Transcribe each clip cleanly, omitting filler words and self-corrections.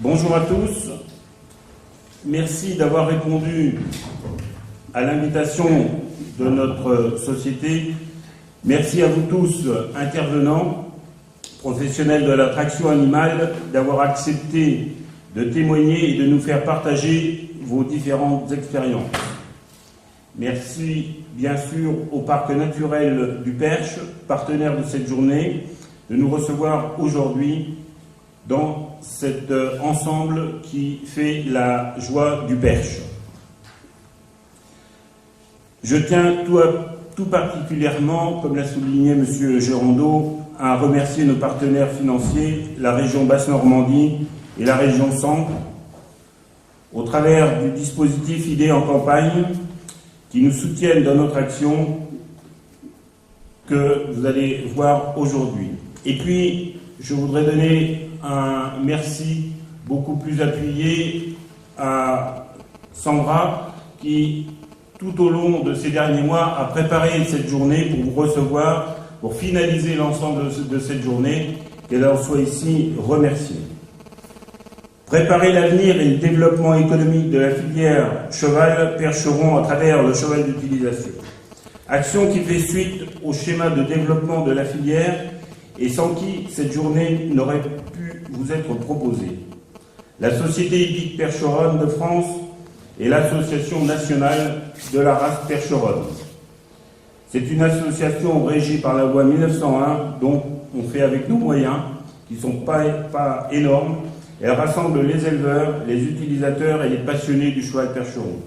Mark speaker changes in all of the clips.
Speaker 1: Bonjour à tous. Merci d'avoir répondu à l'invitation de notre société. Merci à vous tous, intervenants, professionnels de la traction animale, d'avoir accepté de témoigner et de nous faire partager vos différentes expériences. Merci bien sûr au Parc naturel du Perche, partenaire de cette journée, de nous recevoir aujourd'hui dans cet ensemble qui fait la joie du Perche. Je tiens tout particulièrement, comme l'a souligné M. Gérondeau, à remercier nos partenaires financiers, la région Basse-Normandie et la région Centre, au travers du dispositif Idées en campagne, qui nous soutiennent dans notre action que vous allez voir aujourd'hui. Et puis, je voudrais donner un merci beaucoup plus appuyé à Sandra, qui, tout au long de ces derniers mois, a préparé cette journée pour vous recevoir, pour finaliser l'ensemble de cette journée, qu'elle en soit ici remerciée. Préparer l'avenir et le développement économique de la filière cheval-percheron à travers le cheval d'utilisation. Action qui fait suite au schéma de développement de la filière et sans qui cette journée n'aurait pu vous être proposée. La Société hippique percheronne de France et l'Association nationale de la race percheronne. C'est une association régie par la loi 1901 dont on fait avec nos moyens, qui ne sont pas énormes. Elle rassemble les éleveurs, les utilisateurs et les passionnés du cheval percheron.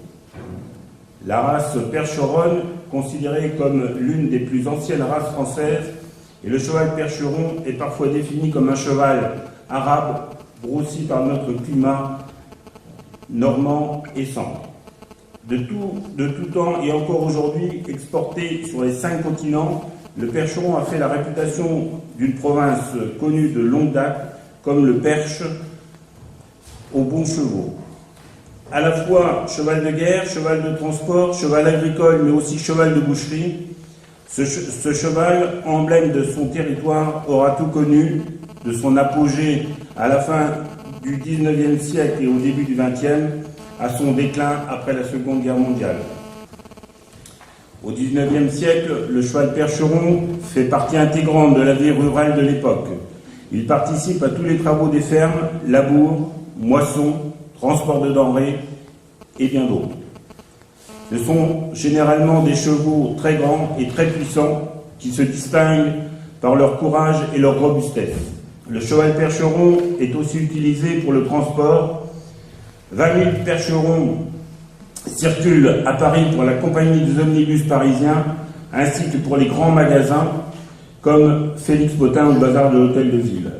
Speaker 1: La race percheronne, considérée comme l'une des plus anciennes races françaises, et le cheval percheron est parfois défini comme un cheval arabe, grossi par notre climat normand et centre. De tout temps et encore aujourd'hui exporté sur les 5 continents, le percheron a fait la réputation d'une province connue de longue date comme le Perche aux bons chevaux. À la fois cheval de guerre, cheval de transport, cheval agricole, mais aussi cheval de boucherie, ce cheval, emblème de son territoire, aura tout connu, de son apogée à la fin du XIXe siècle et au début du XXe, à son déclin après la Seconde Guerre mondiale. Au XIXe siècle, le cheval percheron fait partie intégrante de la vie rurale de l'époque. Il participe à tous les travaux des fermes, labour, moisson, transport de denrées et bien d'autres. Ce sont généralement des chevaux très grands et très puissants qui se distinguent par leur courage et leur robustesse. Le cheval percheron est aussi utilisé pour le transport. 20 000 percherons circulent à Paris pour la compagnie des omnibus parisiens, ainsi que pour les grands magasins comme Félix Potin ou le bazar de l'Hôtel de Ville.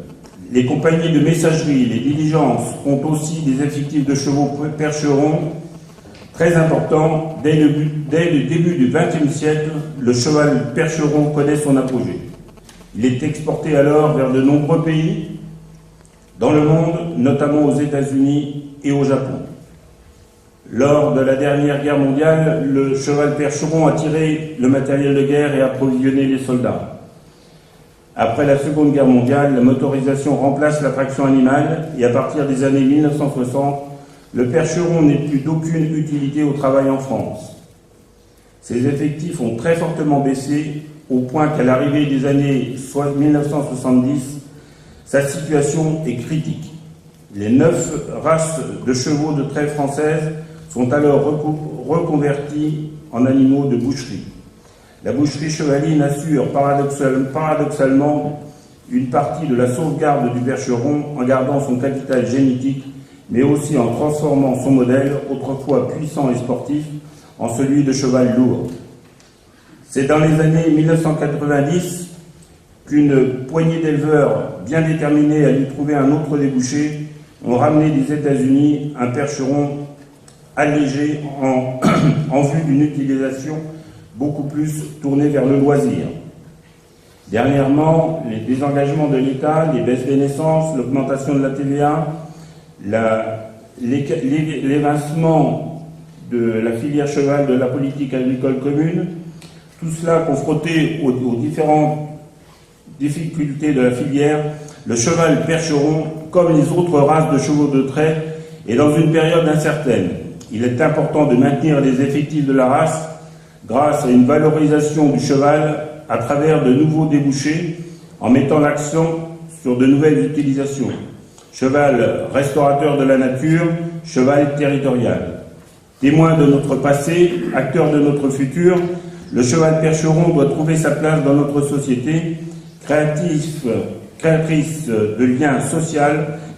Speaker 1: Les compagnies de messagerie, les diligences ont aussi des effectifs de chevaux percherons très importants. Dès le début du XXe siècle, le cheval percheron connaît son apogée. Il est exporté alors vers de nombreux pays dans le monde, notamment aux États-Unis et au Japon. Lors de la dernière guerre mondiale, le cheval percheron a tiré le matériel de guerre et approvisionné les soldats. Après la Seconde Guerre mondiale, la motorisation remplace la traction animale et à partir des années 1960, le percheron n'est plus d'aucune utilité au travail en France. Ses effectifs ont très fortement baissé au point qu'à l'arrivée des années 1970, sa situation est critique. Les 9 races de chevaux de trait françaises sont alors reconverties en animaux de boucherie. La boucherie chevaline assure paradoxalement une partie de la sauvegarde du percheron en gardant son capital génétique, mais aussi en transformant son modèle, autrefois puissant et sportif, en celui de cheval lourd. C'est dans les années 1990 qu'une poignée d'éleveurs bien déterminés à lui trouver un autre débouché ont ramené des États-Unis un percheron allégé en vue d'une utilisation beaucoup plus tournée vers le loisir. Dernièrement, les désengagements de l'État, les baisses des naissances, l'augmentation de la TVA, l'évincement de la filière cheval de la politique agricole commune, tout cela confronté aux différentes difficultés de la filière, le cheval percheron comme les autres races de chevaux de trait, est dans une période incertaine. Il est important de maintenir les effectifs de la race grâce à une valorisation du cheval à travers de nouveaux débouchés, en mettant l'accent sur de nouvelles utilisations. Cheval restaurateur de la nature, cheval territorial. Témoin de notre passé, acteur de notre futur, le cheval percheron doit trouver sa place dans notre société, créatrice de liens sociaux,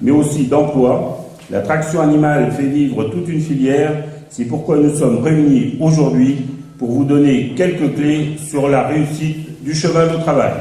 Speaker 1: mais aussi d'emploi. La traction animale fait vivre toute une filière, c'est pourquoi nous sommes réunis aujourd'hui pour vous donner quelques clés sur la réussite du cheval au travail.